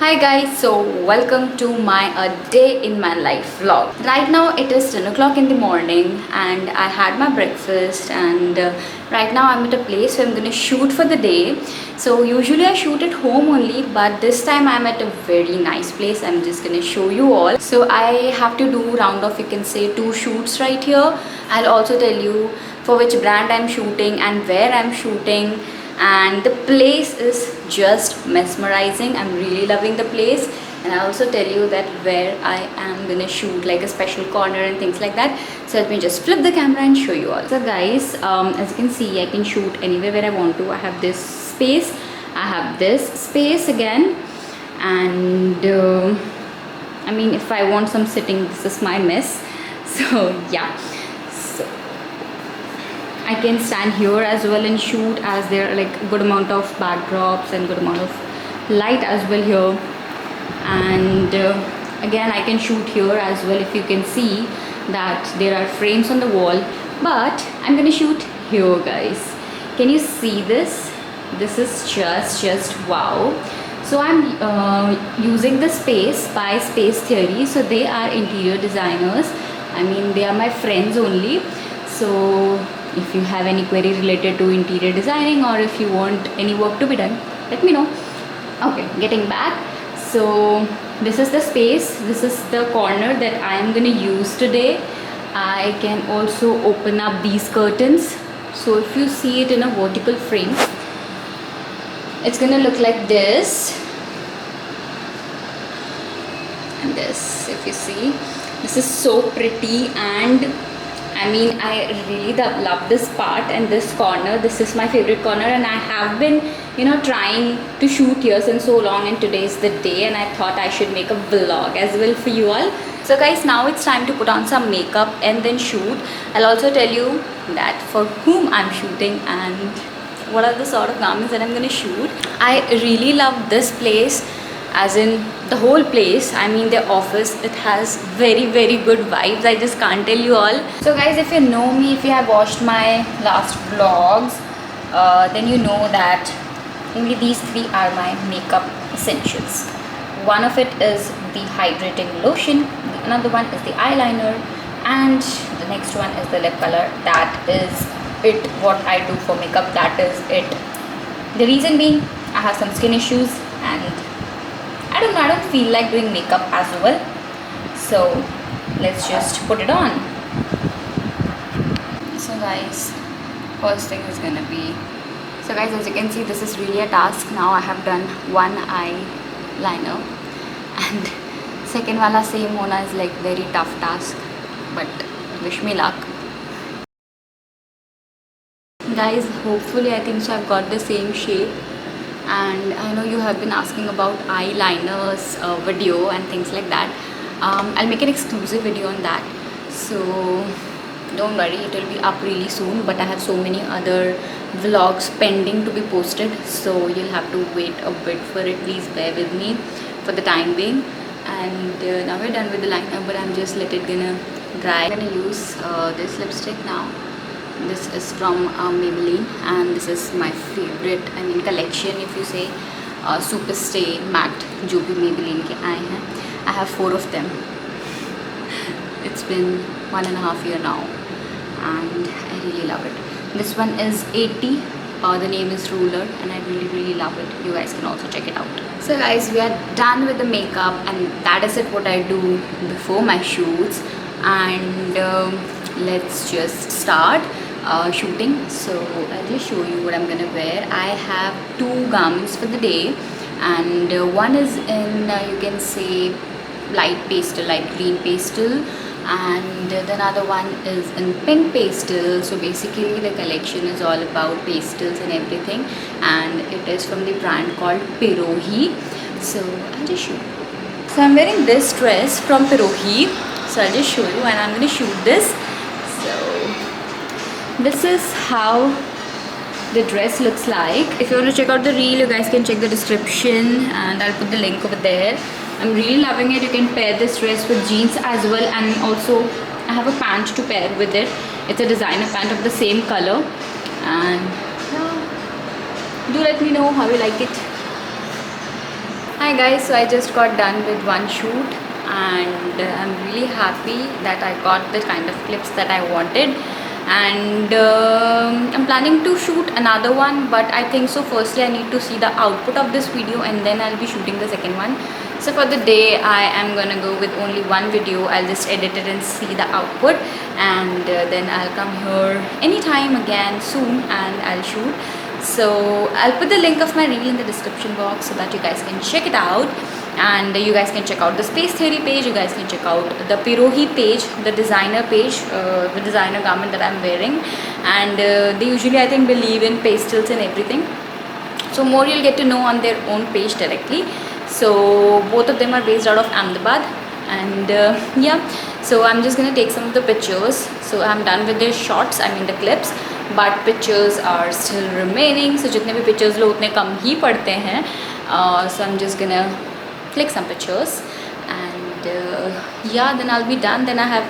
Hi guys, so welcome to my day in my life vlog. Right now it is 10 o'clock in the morning and I had my breakfast and right now I'm at a place where I'm gonna shoot for the day. So usually I shoot at home only, but this time I'm at a very nice place. I'm just gonna show you all. So I have to do round of, you can say, 2 shoots right here. I'll also tell you for which brand I'm shooting and where I'm shooting, and the place is just mesmerizing. I'm really loving the place, and I also tell you that where I am gonna shoot, like a special corner and things like that. So let me just flip the camera and show you all. So guys, as you can see, I can shoot anywhere where I want to. I have this space, I have this space again, and I mean, if I want some sitting, this is my mess. So yeah, so I can stand here as well and shoot, as there are like a good amount of backdrops and good amount of light as well here. And again, I can shoot here as well, if you can see that there are frames on the wall. But I'm gonna shoot here, guys. Can you see this? This is just wow. So I'm using the space by Space Theory. So they are interior designers. I mean, they are my friends only. So if you have any query related to interior designing, or if you want any work to be done, let me know. Okay, getting back. So this is the space, this is the corner that I am going to use today. I can also open up these curtains. So if you see it in a vertical frame, it's going to look like this. And this, if you see, this is so pretty. And I mean, I really love this part and this corner. This is my favorite corner, and I have been, trying to shoot here since so long, and today is the day, and I thought I should make a vlog as well for you all. So guys, now it's time to put on some makeup and then shoot. I'll also tell you that for whom I'm shooting and what are the sort of garments that I'm going to shoot. I really love this place, as in the whole place. I mean, their office, it has very good vibes. I just can't tell you all. So guys, if you know me, if you have watched my last vlogs, then you know that only these 3 are my makeup essentials. One of it is the hydrating lotion, another one is the eyeliner, and the next one is the lip color. That is it, what I do for makeup. That is it. The reason being, I have some skin issues and I don't feel like doing makeup as well. So let's just put it on. So guys, first thing is gonna be, so guys, as you can see, this is really a task. Now I have done one eyeliner, and second wala same hona is like very tough task, but wish me luck. Guys, hopefully I think so I've got the same shape. And I know you have been asking about eyeliners video and things like that. I'll make an exclusive video on that, so don't worry, it will be up really soon. But I have so many other vlogs pending to be posted, so you'll have to wait a bit for it. Please bear with me for the time being. And now we're done with the liner, but I'm just let it gonna dry. I'm gonna use this lipstick now. This is from Maybelline, and this is my favorite, collection, if you say, Super Stay Matte, जो भी Maybelline के आए हैं. I have 4 of them. It's been 1.5 years now, and I really love it. This one is 80. The name is Ruler, and I really love it. You guys can also check it out. So guys, we are done with the makeup, and that is it, what I do before my shoots. And let's just start shooting. So I'll just show you what I'm gonna wear. I have 2 garments for the day, and one is in you can say light pastel, light green pastel, and the other one is in pink pastel. So basically the collection is all about pastels and everything, and it is from the brand called Pirohi. So I'll just show you. So I'm wearing this dress from Pirohi, so I'll just show you, and I'm going to shoot this. So this is how the dress looks like. If you want to check out the reel, you guys can check the description, and I'll put the link over there. I'm really loving it. You can pair this dress with jeans as well, and also I have a pant to pair with it. It's a designer pant of the same color, and do let me know how you like it. Hi guys, so I just got done with one shoot and I'm really happy that I got the kind of clips that I wanted, and I'm planning to shoot another one, but I think so firstly I need to see the output of this video and then I'll be shooting the second one. So for the day I am gonna go with only one video. I'll just edit it and see the output, and then I'll come here anytime again soon and I'll shoot. So I'll put the link of my reel in the description box so that you guys can check it out, and you guys can check out the Space Theory page, you guys can check out the Pirohi page, the designer page, the designer garment that I'm wearing, and they usually I think believe in pastels and everything, so more you'll get to know on their own page directly. So both of them are based out of Ahmedabad, and yeah, so I'm just gonna take some of the pictures. So I'm done with the shots, I mean the clips, but pictures are still remaining. So जितने भी pictures लो उतने कम ही पड़ते हैं. So I'm just gonna click some pictures, and yeah, then I'll be done. Then I have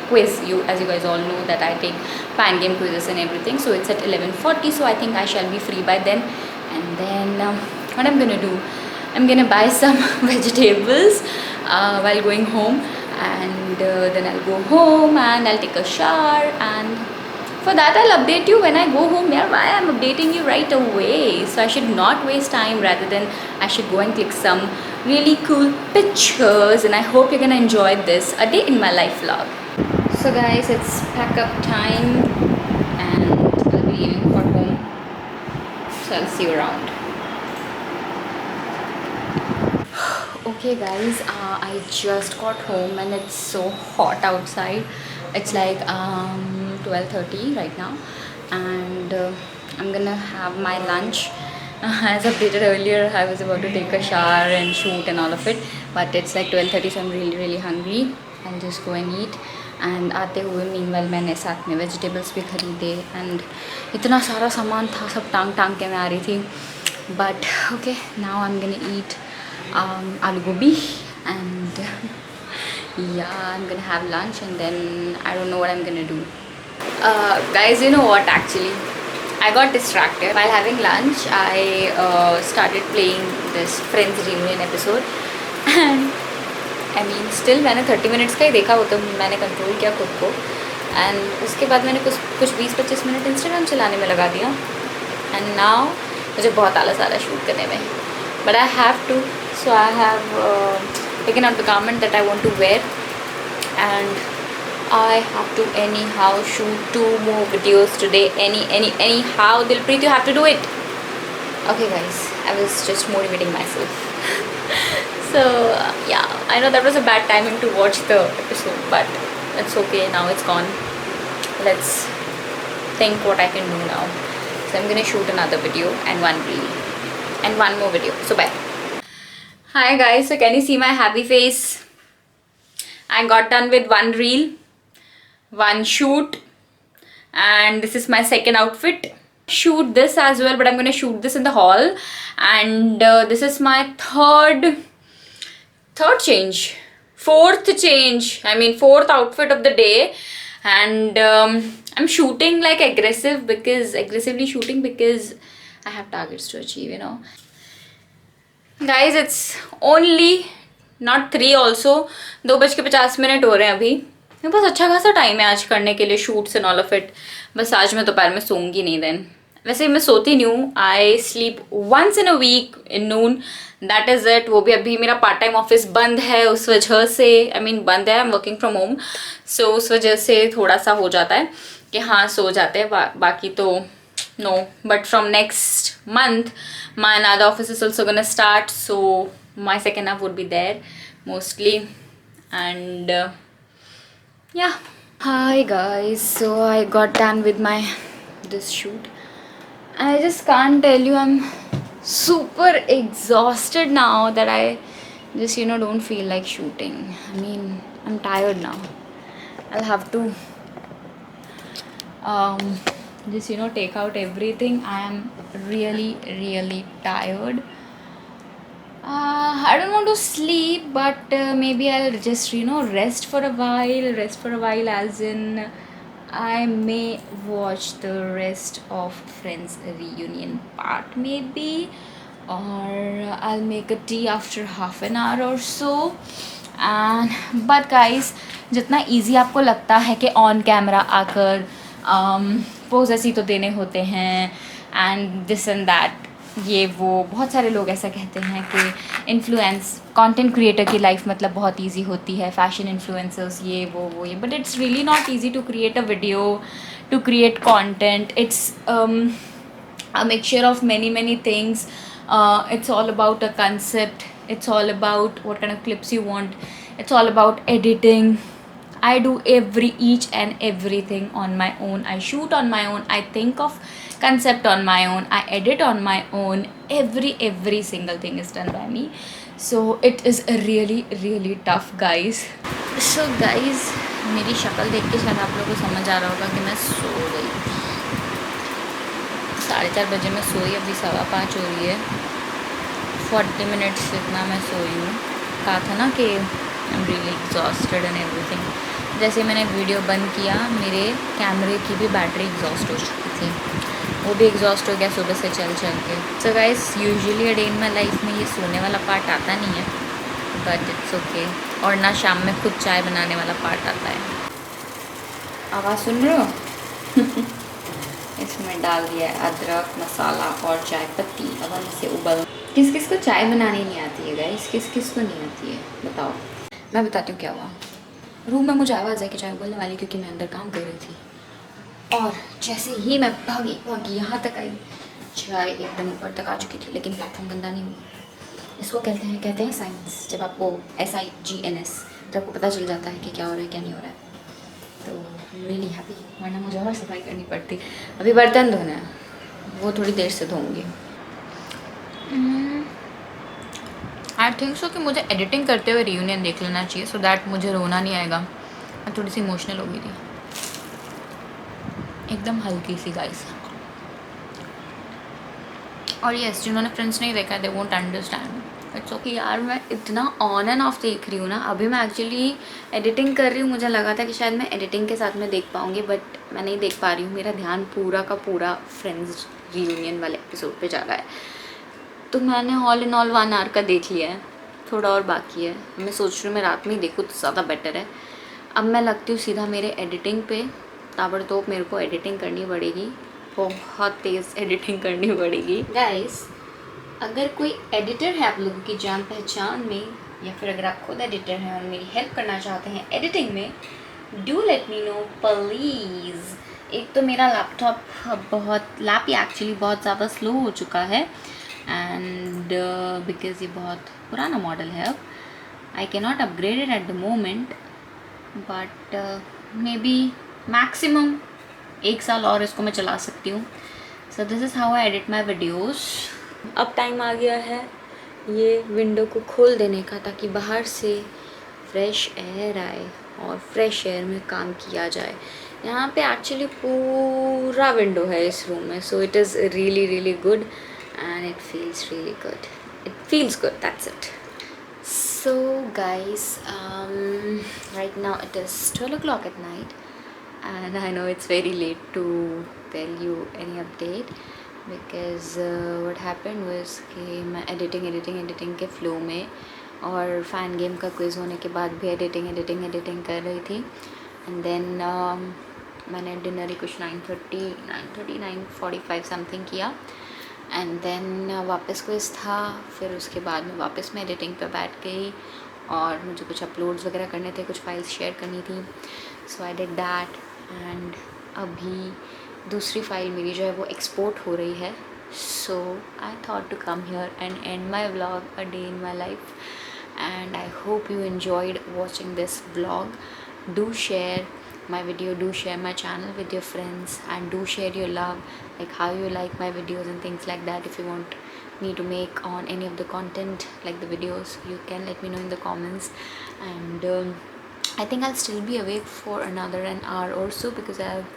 quiz. As you guys all know that I take fan game quizzes and everything. So it's at 11:40. So I think I shall be free by then. And then what I'm gonna do? I'm gonna buy some vegetables while going home, and then I'll go home and I'll take a shower, and for that I'll update you when I go home. Yeah, why I'm updating you right away? So I should not waste time, rather than I should go and click some really cool pictures, and I hope you're gonna enjoy this a day in my life vlog. So guys, it's pack up time and I'll be leaving for home, so I'll see you around. Okay guys, I just got home and it's so hot outside. It's like 12:30 right now, and I'm gonna have my lunch. As updated earlier, I was about to take a shower and shoot and all of it, but it's like 12:30, so I'm really hungry. I'll just go and eat. And आते हुए meanwhile मैंने साथ में vegetables भी खरीदे, and इतना सारा सामान था, सब टांग के मैं आ रही थी. But okay, now I'm gonna eat aloo gobi, and yeah, I'm gonna have lunch, and then I don't know what I'm gonna do. Guys, you know what, actually I got distracted while having lunch. I started playing this Friends reunion episode, and I mean still मैंने 30 minutes का ही देखा, वो तो मैंने control किया खुद को, and उसके बाद मैंने कुछ 20-25 मिनट इंस्टाग्राम चलाने में लगा दिया, and now मुझे बहुत आलस आ रहा है शूट करने में, but I have to. So I have taken out the garment that I want to wear, and I have to anyhow shoot 2 more videos today. Anyhow, Dilpreet, you have to do it. Okay guys, I was just motivating myself. So yeah, I know that was a bad timing to watch the episode, but it's okay, now it's gone. Let's think what I can do now. So I'm gonna shoot another video and one reel and one more video. So bye. Hi guys, so can you see my happy face? I got done with one reel, one shoot, and this is my second outfit. Shoot this as well, but I'm gonna shoot this in the hall, and this is my third change, fourth outfit of the day, and I'm shooting like aggressively shooting because I have targets to achieve, you know. Guys, it's only not 3 also, 2:50 हो रहे हैं अभी. मेरे पास अच्छा खासा time है आज करने के लिए shoots and all of it. बस आज मैं दोपहर में सोऊंगी नहीं. देन वैसे मैं सोती नहीं हूँ. I sleep once in a week in noon, that is it. वो भी अभी मेरा पार्ट टाइम ऑफिस बंद है, उस वजह से बंद है, I am working from home, so उस वजह से थोड़ा सा हो जाता है कि हाँ सो जाते हैं, बाकी तो no. But from next month my another office is also gonna start, so my second half would be there mostly, and yeah. Hi guys, so I got done with this shoot. I just can't tell you, I'm super exhausted now that I just don't feel like shooting. I'm tired now. I'll have to just take out everything. I am really tired. I don't want to sleep, but maybe I'll just rest for a while, as in I may watch the rest of Friends reunion part maybe, or I'll make a tea after half an hour or so. And but guys, जितना easy आपको लगता है कि on camera आकर pose ऐसी तो देने होते हैं and this and that, ये वो बहुत सारे लोग ऐसा कहते हैं कि इन्फ्लुएंस कंटेंट क्रिएटर की लाइफ मतलब बहुत इजी होती है, फैशन इन्फ्लुएंसर्स ये वो ये, but it's really not easy to create a video, to create content. It's a mixture of many things. It's all about a concept, it's all about what kind of clips you want, it's all about editing. I do each and everything on my own. I shoot on my own, I think of concept on my own, I edit on my own. Every single thing is done by me, so it is really tough guys. So guys, मेरी शक्ल देख के शायद आप लोगों को समझ आ रहा होगा कि मैं सो गई. 4:30 बजे मैं सोई, अभी 5:15 हो रही है. 40 मिनट्स इतना मैं सोई हूँ. कहा था ना कि I am really exhausted and everything. जैसे मैंने वीडियो बंद किया, मेरे कैमरे की भी बैटरी एग्जॉस्ट हो चुकी थी, वो भी एग्जॉस्ट हो गया सुबह से चल के. So guys, usually a day in my life में ये सोने वाला पार्ट आता नहीं है, बट इट्स ओके. और ना शाम में खुद चाय बनाने वाला पार्ट आता है. आवाज़ सुन रहे हो? इसमें डाल दिया है अदरक, मसाला और चाय पत्ती. अब हम इसे उबाल. किस किस को चाय बनानी नहीं आती है गाइस? किस किस को नहीं आती है बताओ. मैं बताती हूँ क्या हुआ. रूम में मुझे आवाज़ है कि चाय उबलने वाली, क्योंकि मैं अंदर काम कर रही थी. और जैसे ही मैं भागी यहाँ तक आई, चाय एकदम ऊपर तक आ चुकी थी, लेकिन प्लेटफॉर्म गंदा नहीं हुआ. इसको कहते हैं साइंस. जब आपको SIGNS, जब आपको पता चल जाता है कि क्या हो रहा है क्या नहीं हो रहा है, तो रियली हैप्पी. वरना मुझे और सफाई करनी पड़ती. अभी बर्तन धोना है, वो थोड़ी देर से धोऊंगी. आई थिंक सो कि मुझे एडिटिंग करते हुए रियूनियन देख लेना चाहिए, सो दैट मुझे रोना नहीं आएगा. मैं थोड़ी सी इमोशनल हो गई थी, एकदम हल्की सी गाइस. और यस, जिन्होंने फ्रेंड्स नहीं देखा, they won't understand. It's okay यार. मैं इतना ऑन एंड ऑफ देख रही हूँ ना. अभी मैं एक्चुअली एडिटिंग कर रही हूँ, मुझे लगा था कि शायद मैं एडिटिंग के साथ में देख पाऊँगी, बट मैं नहीं देख पा रही हूँ. मेरा ध्यान पूरा का पूरा फ्रेंड्स रियूनियन वाले एपिसोड पे जा रहा है. तो मैंने ऑल इन ऑल 1 आवर का देख लिया है, थोड़ा और बाकी है. मैं सोच रही हूँ मैं रात में ही देखूँ तो ज़्यादा बेटर है. अब मैं लगती हूँ सीधा मेरे एडिटिंग पे. ताबड़तोड़ मेरे को एडिटिंग करनी पड़ेगी, बहुत तेज़ एडिटिंग करनी पड़ेगी गाइस. अगर कोई एडिटर है आप लोगों की जान पहचान में, या फिर अगर आप खुद एडिटर हैं और मेरी हेल्प करना चाहते हैं एडिटिंग में, do let me know please. एक तो मेरा लैप एक्चुअली बहुत ज़्यादा स्लो हो चुका है, एंड बिकॉज ये बहुत पुराना मॉडल है. अब I can not upgrade it at the moment, but may be maximum 1 साल और इसको मैं चला सकती हूँ. So this is how I edit my videos. अब टाइम आ गया है ये विंडो को खोल देने का, ताकि बाहर से फ्रेश एयर आए और फ्रेश एयर में काम किया जाए. यहाँ पे एक्चुअली पूरा विंडो है इस रूम में, so it is really good and it feels really good. It feels good, that's it. So guys, right now it is 12 o'clock at night, and I know it's very late to tell you any update, because what happened was कि मैं editing के flow में और fan game का quiz होने के बाद भी एडिटिंग कर रही थी. एंड देन मैंने डिनर ही कुछ 9:45 समथिंग किया, एंड देन वापस क्विज़ था. फिर उसके बाद में वापस मैं एडिटिंग पे बैठ गई, और मुझे कुछ अपलोड्स वगैरह करने थे, कुछ फाइल्स शेयर करनी थी. सो आई डिड दैट, एंड अभी दूसरी फाइल मेरी जो है वो एक्सपोर्ट हो रही है. So I thought to come here and and my vlog a day in my life, and I hope you enjoyed watching this vlog. Do share my video, do share my channel with your friends, and do share your love, like how you like my videos and things like that. If you want me to make on any of the content like the videos, you can let me know in the comments. And I think I'll still be awake for another an hour or so, because I have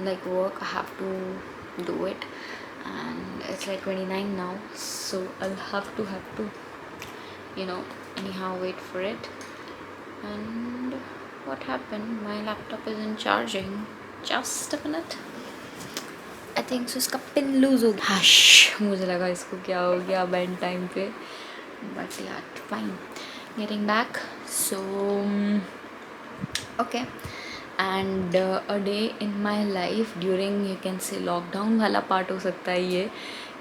like work, I have to do it, and it's like 29 now, so I'll have to anyhow wait for it. And what happened, my laptop isn't charging. Just a minute. I think so इसका pin loose हो गया। Hush, मुझे लगा इसको क्या हो गया band time पे, बट यार fine, getting back. So okay, and a day in my life during, you can say lockdown वाला पार्ट हो सकता है ये,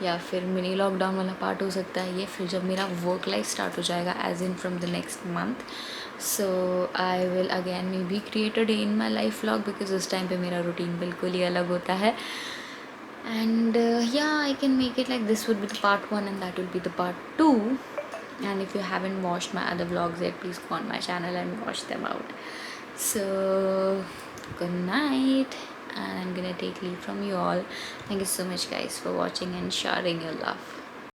या फिर मिनी लॉकडाउन वाला पार्ट हो सकता है ये, फिर जब मेरा वर्क लाइफ स्टार्ट हो जाएगा as in from the next month, so I will again maybe create a day in my life vlog, because उस टाइम पे मेरा रूटीन बिल्कुल ही अलग होता है। And yeah, I can make it like this would be the part 1 and that will be the part 2. And if you haven't watched my other vlogs yet, please go on my channel and watch them out. So good night, and I'm gonna take leave from you all. Thank you so much guys for watching and sharing your love.